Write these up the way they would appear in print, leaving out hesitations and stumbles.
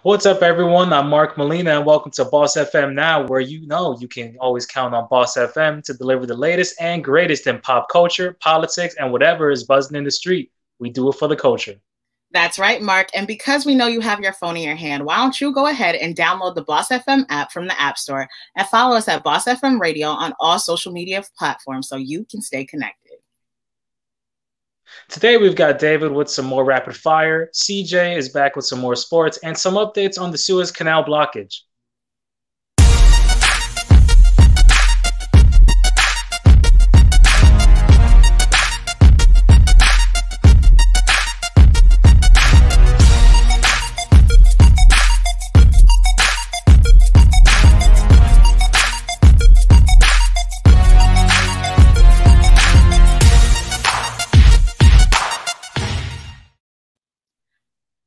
What's up, everyone? I'm Mark Molina, and welcome to Boss FM Now, where you can always count on Boss FM to deliver the latest and greatest in pop culture, politics, and whatever is buzzing in the street. We do it for the culture. That's right, Mark. And because we know you have your phone in your hand, why don't you go ahead and download the Boss FM app from the App Store and follow us at Boss FM Radio on all social media platforms so you can stay connected. Today, we've got David with some more rapid fire. CJ is back with some more sports and some updates on the Suez Canal blockage.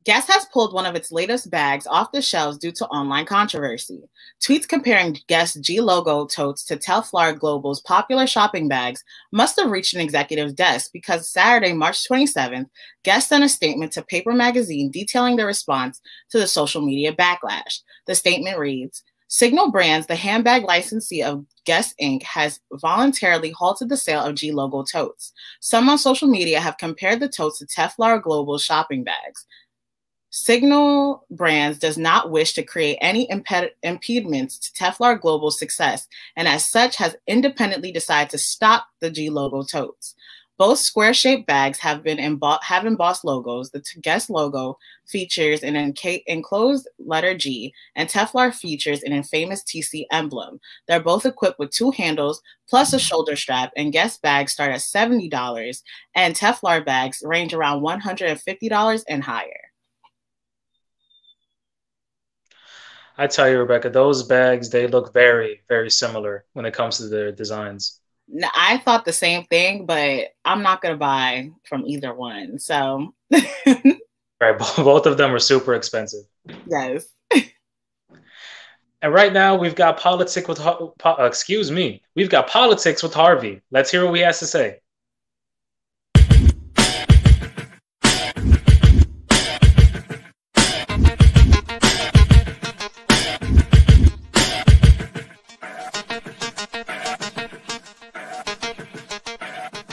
Guess has pulled one of its latest bags off the shelves due to online controversy. Tweets comparing Guess G logo totes to Telfar Global's popular shopping bags must have reached an executive's desk because Saturday, March 27th, Guess sent a statement to Paper Magazine detailing their response to the social media backlash. The statement reads, Signal Brands, the handbag licensee of Guess Inc., has voluntarily halted the sale of G logo totes. Some on social media have compared the totes to Telfar Global's shopping bags. Signal Brands does not wish to create any impediments to Telfar Global's success, and as such has independently decided to stop the G logo totes. Both square-shaped bags have embossed logos. The Guess logo features an enclosed letter G, and Telfar features an infamous TC emblem. They're both equipped with two handles plus a shoulder strap, and Guess bags start at $70, and Telfar bags range around $150 and higher. I tell you, Rebecca, those bags, they look very, very similar when it comes to their designs. I thought the same thing, but I'm not going to buy from either one. So, right, both of them are super expensive. Yes. And right now, we've got politics with we've got politics with Harvey. Let's hear what he has to say.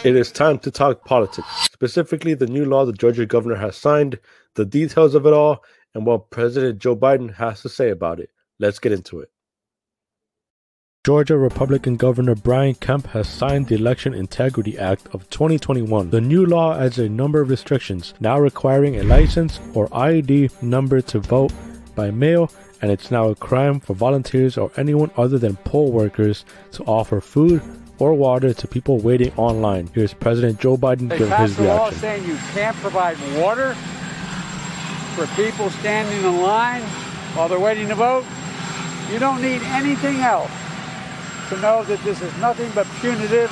It is time to talk politics, specifically the new law the Georgia governor has signed, the details of it all, and what President Joe Biden has to say about it. Let's get into it. Georgia Republican Governor Brian Kemp has signed the Election Integrity Act of 2021. The new law adds a number of restrictions, now requiring a license or ID number to vote by mail, and it's now a crime for volunteers or anyone other than poll workers to offer food or water to people waiting online. Here's President Joe Biden giving his reaction. They passed a law saying you can't provide water for people standing in line while they're waiting to vote. You don't need anything else to know that this is nothing but punitive,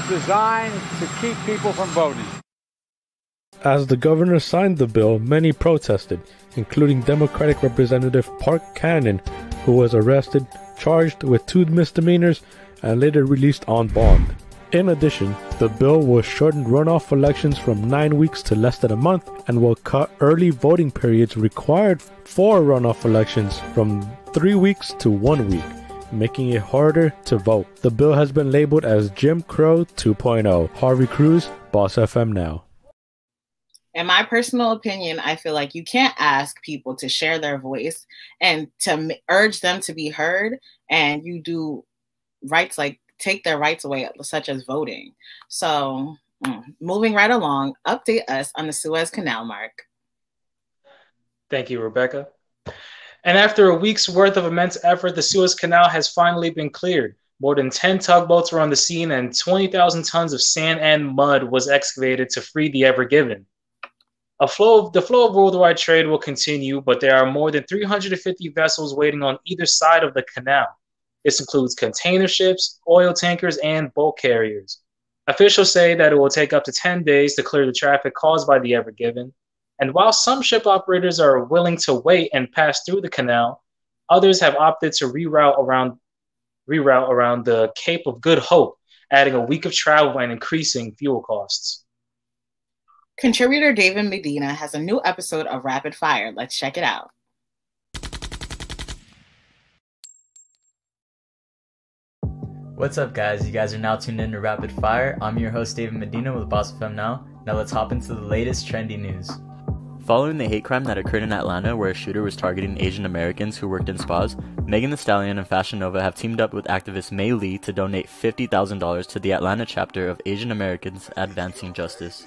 designed to keep people from voting. As the governor signed the bill, many protested, including Democratic Representative Park Cannon, who was arrested, charged with 2 misdemeanors, and later released on bond. In addition, the bill will shorten runoff elections from 9 weeks to less than a month and will cut early voting periods required for runoff elections from 3 weeks to 1 week, making it harder to vote. The bill has been labeled as Jim Crow 2.0. Harvey Cruz, Boss FM Now. In my personal opinion, I feel like you can't ask people to share their voice and to urge them to be heard, and you do rights like take their rights away, such as voting. So moving right along, update us on the Suez Canal, Mark. Thank you, Rebecca. And after a week's worth of immense effort, the Suez Canal has finally been cleared. More than 10 tugboats were on the scene and 20,000 tons of sand and mud was excavated to free the Ever Given. The flow of worldwide trade will continue, but there are more than 350 vessels waiting on either side of the canal. This includes container ships, oil tankers, and bulk carriers. Officials say that it will take up to 10 days to clear the traffic caused by the Ever Given. And while some ship operators are willing to wait and pass through the canal, others have opted to reroute around the Cape of Good Hope, adding a week of travel and increasing fuel costs. Contributor David Medina has a new episode of Rapid Fire. Let's check it out. What's up, guys? You guys are now tuned in to Rapid Fire. I'm your host, David Medina with Boss FM Now. Now let's hop into the latest trendy news. Following the hate crime that occurred in Atlanta where a shooter was targeting Asian Americans who worked in spas, Megan Thee Stallion and Fashion Nova have teamed up with activist Mei Lee to donate $50,000 to the Atlanta chapter of Asian Americans Advancing Justice.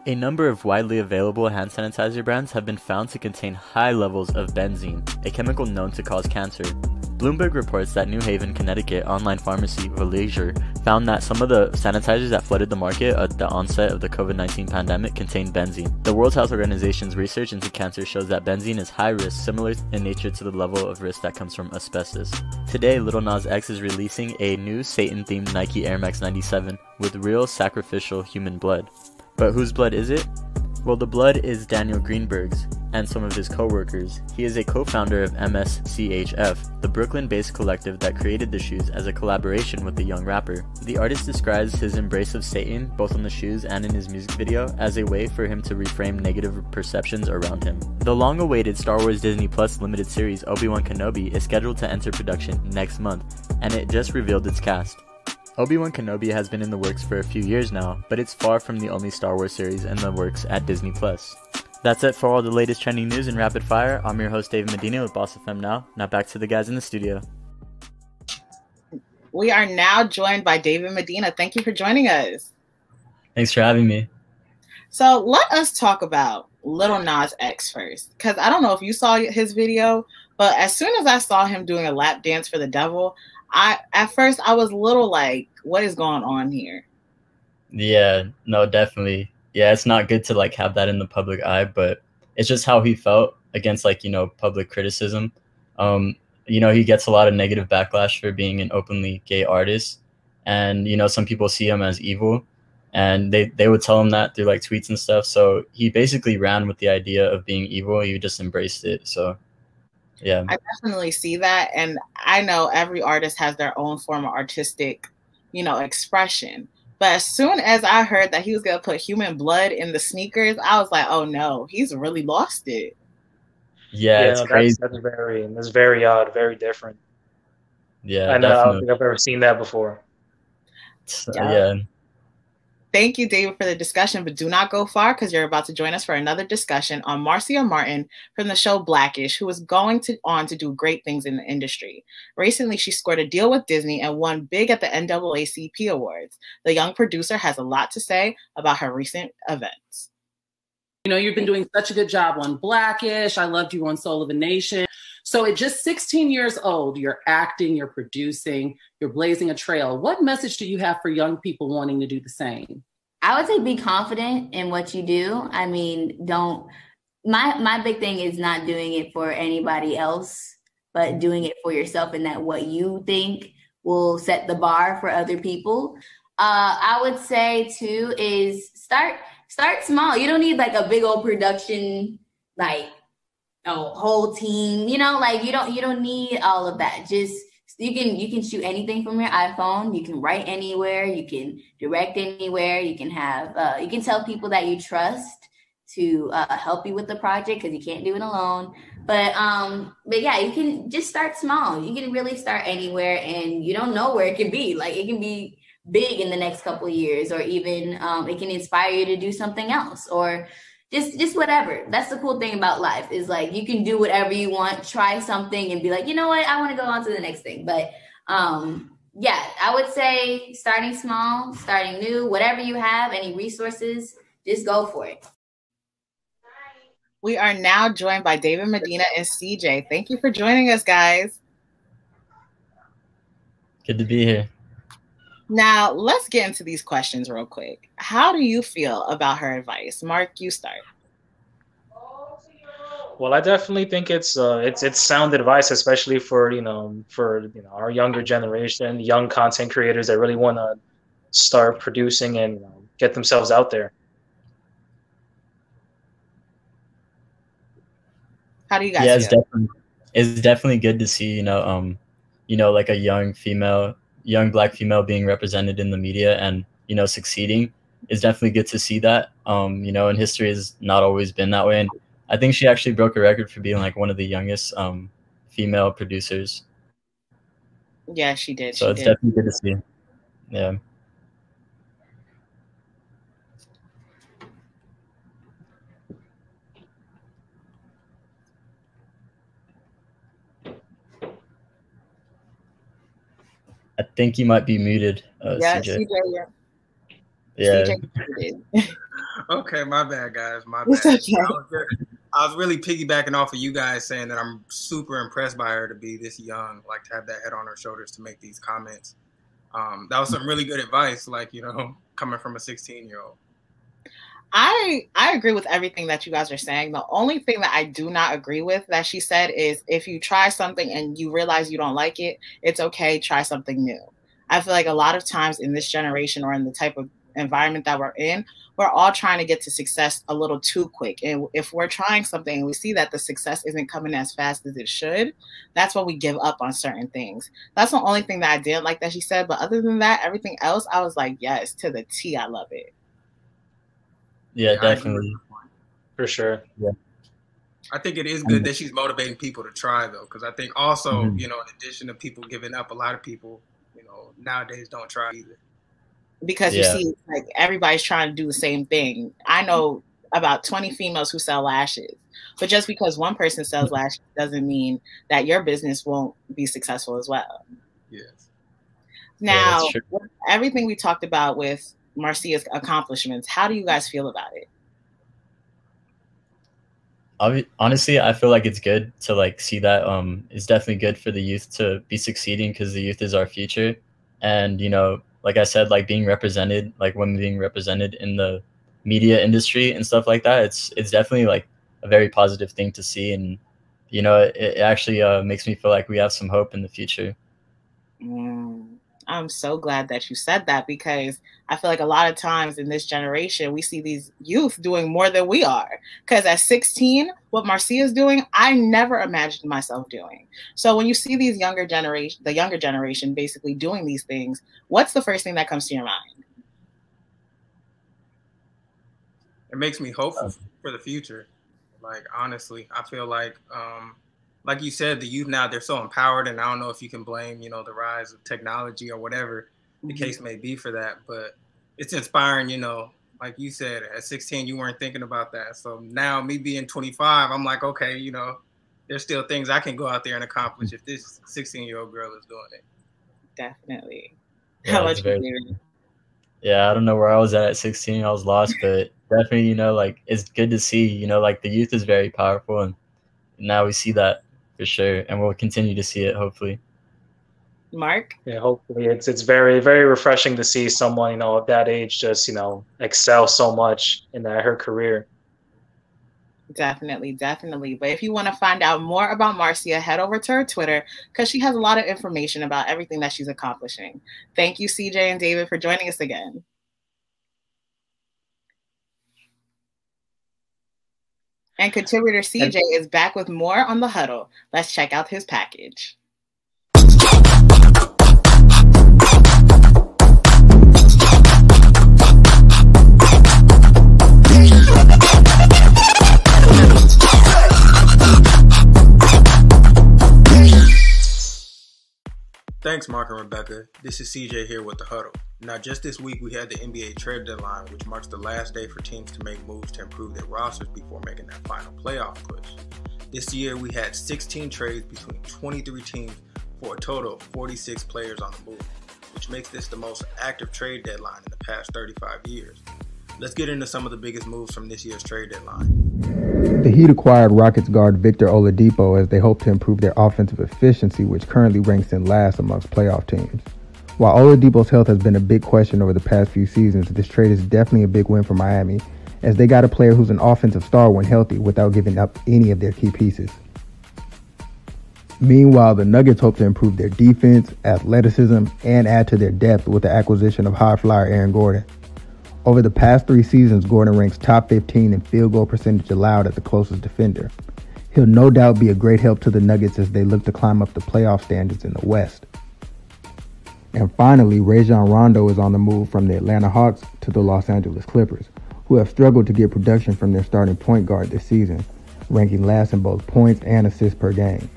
A number of widely available hand sanitizer brands have been found to contain high levels of benzene, a chemical known to cause cancer. Bloomberg reports that New Haven, Connecticut online pharmacy Voyager found that some of the sanitizers that flooded the market at the onset of the COVID-19 pandemic contained benzene. The World Health Organization's research into cancer shows that benzene is high risk, similar in nature to the level of risk that comes from asbestos. Today, Lil Nas X is releasing a new Satan-themed Nike Air Max 97 with real sacrificial human blood. But whose blood is it? Well, the blood is Daniel Greenberg's and some of his co-workers. He is a co-founder of MSCHF, the Brooklyn-based collective that created the shoes as a collaboration with the young rapper. The artist describes his embrace of Satan, both on the shoes and in his music video, as a way for him to reframe negative perceptions around him. The long-awaited Star Wars Disney Plus limited series Obi-Wan Kenobi is scheduled to enter production next month, and it just revealed its cast. Obi-Wan Kenobi has been in the works for a few years now, but it's far from the only Star Wars series in the works at Disney+. That's it for all the latest trending news in Rapid Fire. I'm your host, David Medina with Boss FM Now. Now back to the guys in the studio. We are now joined by David Medina. Thank you for joining us. Thanks for having me. So let us talk about Lil Nas X first, because I don't know if you saw his video, but as soon as I saw him doing a lap dance for the devil, at first I was a little like, what is going on here? Yeah, no, definitely. Yeah, it's not good to like have that in the public eye, but it's just how he felt against like, you know, public criticism. You know, he gets a lot of negative backlash for being an openly gay artist. And, you know, some people see him as evil and they would tell him that through like tweets and stuff. So he basically ran with the idea of being evil. He just embraced it. So yeah, I definitely see that. And I know every artist has their own form of artistic, you know, expression. But as soon as I heard that he was going to put human blood in the sneakers, I was like, oh no, he's really lost it. Yeah, it's crazy. That's very odd, very different. Yeah, I don't think I've ever seen that before. Yeah. Thank you, David, for the discussion, but do not go far because you're about to join us for another discussion on Marcia Martin from the show Blackish, who is going on to do great things in the industry. Recently, she scored a deal with Disney and won big at the NAACP Awards. The young producer has a lot to say about her recent events. You know, you've been doing such a good job on Blackish. I loved you on Soul of a Nation. So at just 16 years old, you're acting, you're producing, you're blazing a trail. What message do you have for young people wanting to do the same? I would say be confident in what you do. I mean, my big thing is not doing it for anybody else, but doing it for yourself, and that what you think will set the bar for other people. I would say too is start small. You don't need like a big old production, like a whole team, you know, like you don't need all of that. Just you can shoot anything from your iPhone. You can write anywhere. You can direct anywhere. You can have you can tell people that you trust to help you with the project because you can't do it alone. But yeah, you can just start small. You can really start anywhere, and you don't know where it can be. Like it can be big in the next couple of years, or even it can inspire you to do something else, or just whatever. That's the cool thing about life is like you can do whatever you want, try something and be like, you know what, I want to go on to the next thing. But yeah, I would say starting small, starting new, whatever you have, any resources, just go for it. We are now joined by David Medina and CJ. Thank you for joining us, guys. Good to be here. Now, let's get into these questions real quick. How do you feel about her advice? Mark, you start. Well, I definitely think it's sound advice, especially for our younger generation, young content creators that really want to start producing and get themselves out there. How do you guys feel? It's definitely good to see, like a young Black female being represented in the media and, succeeding. It's definitely good to see that, and history has not always been that way. And I think she actually broke a record for being like one of the youngest female producers. Yeah, she did. So it's definitely good to see. Yeah. I think you might be muted, Yeah, CJ. CJ. Yeah. CJ. Okay, my bad, guys. My bad. It's okay. I was really piggybacking off of you guys saying that I'm super impressed by her to be this young, like to have that head on her shoulders to make these comments. That was some really good advice, like, you know, coming from a 16-year-old. I agree with everything that you guys are saying. The only thing that I do not agree with that she said is if you try something and you realize you don't like it, it's okay, try something new. I feel like a lot of times in this generation or in the type of environment that we're in, we're all trying to get to success a little too quick. And if we're trying something and we see that the success isn't coming as fast as it should, that's when we give up on certain things. That's the only thing that I didn't like that she said. But other than that, everything else, I was like, yes, to the T. I love it. Yeah, definitely. For sure. Yeah. I think it is good that she's motivating people to try, though, because I think also, you know, in addition to people giving up, a lot of people, you know, nowadays don't try either. Because you see, like, everybody's trying to do the same thing. I know about 20 females who sell lashes, but just because one person sells lashes doesn't mean that your business won't be successful as well. Yes. Now, with everything we talked about with Marcia's accomplishments, how do you guys feel about it? Honestly, I feel like it's good to like see that it's definitely good for the youth to be succeeding because the youth is our future. And, you know, like I said, like being represented, like women being represented in the media industry and stuff like that, it's definitely like a very positive thing to see. And, you know, it actually makes me feel like we have some hope in the future. I'm so glad that you said that, because I feel like a lot of times in this generation, we see these youth doing more than we are. Because at 16, what Marcia is doing, I never imagined myself doing. So when you see these the younger generation basically doing these things, what's the first thing that comes to your mind? It makes me hopeful for the future. Like, honestly, I feel like you said, the youth now, they're so empowered, and I don't know if you can blame, you know, the rise of technology or whatever the case may be for that, but it's inspiring, you know, like you said, at 16, you weren't thinking about that. So now me being 25, I'm like, okay, you know, there's still things I can go out there and accomplish if this 16-year-old girl is doing it. Definitely. Yeah, How about you? Yeah, I don't know where I was at 16. I was lost, but definitely, you know, like it's good to see, you know, like the youth is very powerful, and now we see that. For sure, and we'll continue to see it, hopefully. Mark? Yeah, hopefully. It's very, very refreshing to see someone, you know, of that age just, you know, excel so much in her career. Definitely, definitely. But if you want to find out more about Marcia, head over to her Twitter, because she has a lot of information about everything that she's accomplishing. Thank you, CJ and David, for joining us again. And contributor CJ is back with more on The Huddle. Let's check out his package. Thanks, Mark and Rebecca. This is CJ here with The Huddle. Now, just this week, we had the NBA trade deadline, which marks the last day for teams to make moves to improve their rosters before making that final playoff push. This year, we had 16 trades between 23 teams for a total of 46 players on the move, which makes this the most active trade deadline in the past 35 years. Let's get into some of the biggest moves from this year's trade deadline. The Heat acquired Rockets guard Victor Oladipo as they hope to improve their offensive efficiency, which currently ranks in last amongst playoff teams. While Oladipo's health has been a big question over the past few seasons, this trade is definitely a big win for Miami, as they got a player who's an offensive star when healthy without giving up any of their key pieces. Meanwhile, the Nuggets hope to improve their defense, athleticism, and add to their depth with the acquisition of high flyer Aaron Gordon. Over the past 3 seasons, Gordon ranks top 15 in field goal percentage allowed as the closest defender. He'll no doubt be a great help to the Nuggets as they look to climb up the playoff standards in the West. And finally, Rajon Rondo is on the move from the Atlanta Hawks to the Los Angeles Clippers, who have struggled to get production from their starting point guard this season, ranking last in both points and assists per game.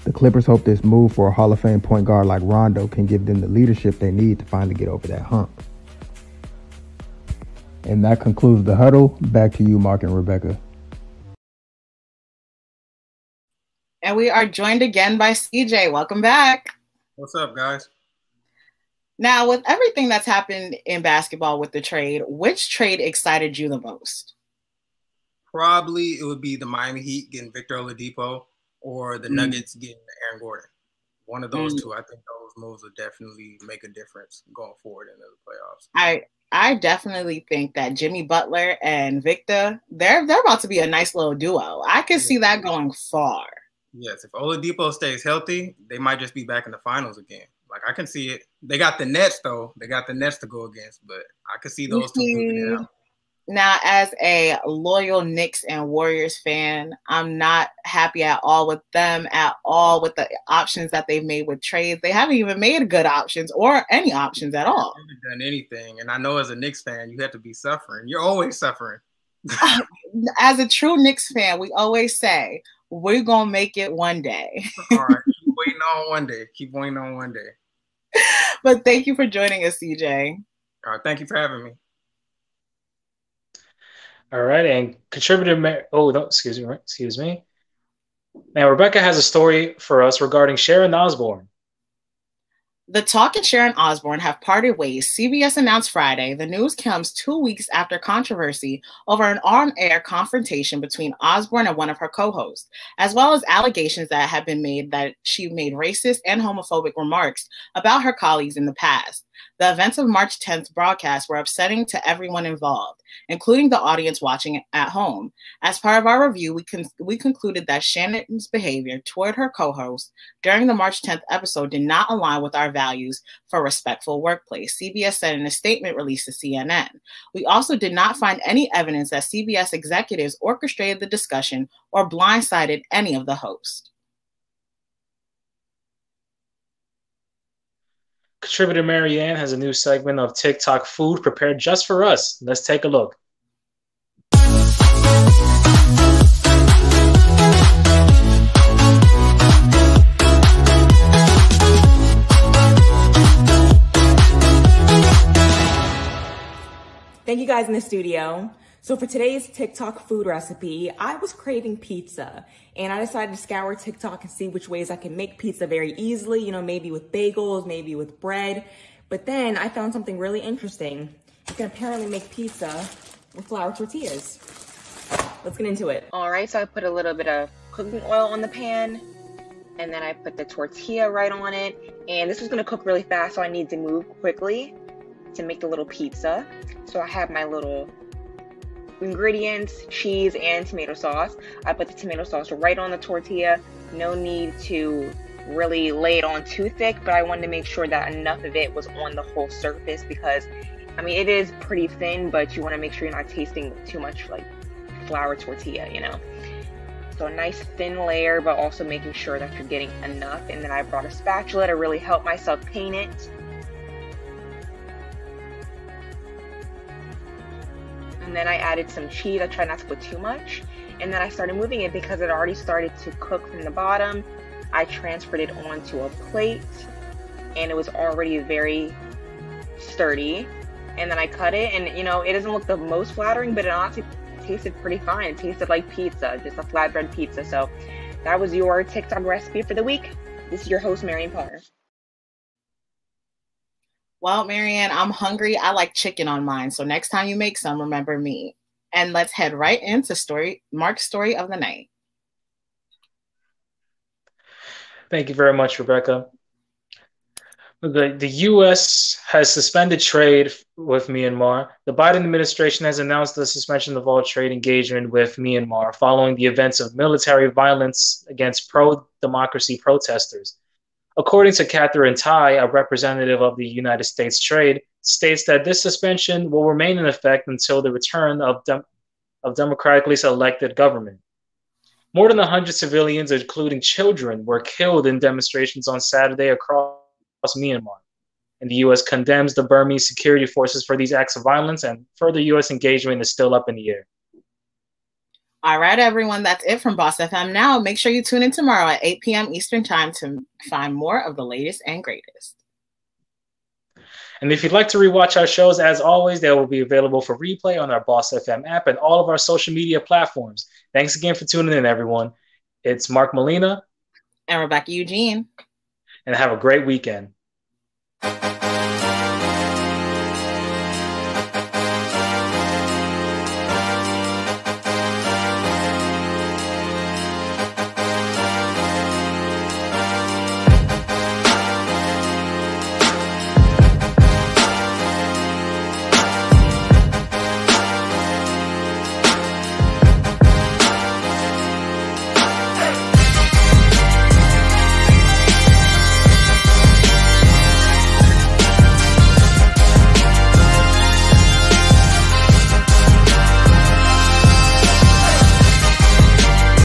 The Clippers hope this move for a Hall of Fame point guard like Rondo can give them the leadership they need to finally get over that hump. And that concludes the huddle. Back to you, Mark and Rebecca. And we are joined again by CJ. Welcome back. What's up, guys? Now, with everything that's happened in basketball with the trade, which trade excited you the most? Probably it would be the Miami Heat getting Victor Oladipo or the Nuggets getting Aaron Gordon. One of those two. I think those moves will definitely make a difference going forward into the playoffs. I definitely think that Jimmy Butler and Victor, they're about to be a nice little duo. I can see that going far. Yes, if Oladipo stays healthy, they might just be back in the finals again. Like, I can see it. They got the Nets, though. They got the Nets to go against, but I could see those two moving it out. Now, as a loyal Knicks and Warriors fan, I'm not happy at all with them, at all with the options that they've made with trades. They haven't even made good options or any options at all. They haven't done anything. And I know as a Knicks fan, you have to be suffering. You're always suffering. As a true Knicks fan, we always say, we're going to make it one day. All right. Keep waiting on one day. Keep waiting on one day. But thank you for joining us, CJ. All right. Thank you for having me. All right, and contributor excuse me. Now, Rebecca has a story for us regarding Sharon Osbourne. The Talk and Sharon Osbourne have parted ways. CBS announced Friday. The news comes 2 weeks after controversy over an on-air confrontation between Osbourne and one of her co-hosts, as well as allegations that have been made that she made racist and homophobic remarks about her colleagues in the past. The events of March 10th broadcast were upsetting to everyone involved, including the audience watching at home. As part of our review, we concluded that Shannon's behavior toward her co-host during the March 10th episode did not align with our values for a respectful workplace, CBS said in a statement released to CNN. We also did not find any evidence that CBS executives orchestrated the discussion or blindsided any of the hosts. Contributor Marianne has a new segment of TikTok food prepared just for us. Let's take a look. Thank you guys in the studio. So for today's TikTok food recipe, I was craving pizza and I decided to scour TikTok and see which ways I can make pizza very easily, you know, maybe with bagels, maybe with bread. But then I found something really interesting. You can apparently make pizza with flour tortillas. Let's get into it. All right, so I put a little bit of cooking oil on the pan and then I put the tortilla right on it. And this was gonna cook really fast, so I need to move quickly to make the little pizza. So I have my little ingredients, cheese and tomato sauce. I put the tomato sauce right on the tortilla. No need to really lay it on too thick, but I wanted to make sure that enough of it was on the whole surface because, I mean, it is pretty thin, but you want to make sure you're not tasting too much like flour tortilla, you know. So a nice thin layer, but also making sure that you're getting enough. And then I brought a spatula to really help myself paint it. And then I added some cheese. I tried not to put too much. And then I started moving it because it already started to cook from the bottom. I transferred it onto a plate and it was already very sturdy. And then I cut it and, you know, it doesn't look the most flattering, but it honestly tasted pretty fine. It tasted like pizza, just a flatbread pizza. So that was your TikTok recipe for the week. This is your host, Marianne Potter. Well, Marianne, I'm hungry. I like chicken on mine. So next time you make some, remember me. And let's head right into Mark's story of the night. Thank you very much, Rebecca. The U.S. has suspended trade with Myanmar. The Biden administration has announced the suspension of all trade engagement with Myanmar following the events of military violence against pro-democracy protesters. According to Catherine Tai, a representative of the United States Trade, states that this suspension will remain in effect until the return of democratically elected government. More than 100 civilians, including children, were killed in demonstrations on Saturday across Myanmar. And the U.S. condemns the Burmese security forces for these acts of violence, and further U.S. engagement is still up in the air. All right, everyone, that's it from Boss FM Now. Make sure you tune in tomorrow at 8 p.m. Eastern Time to find more of the latest and greatest. And if you'd like to rewatch our shows, as always, they will be available for replay on our Boss FM app and all of our social media platforms. Thanks again for tuning in, everyone. It's Mark Molina. And Rebecca Eugene. And have a great weekend.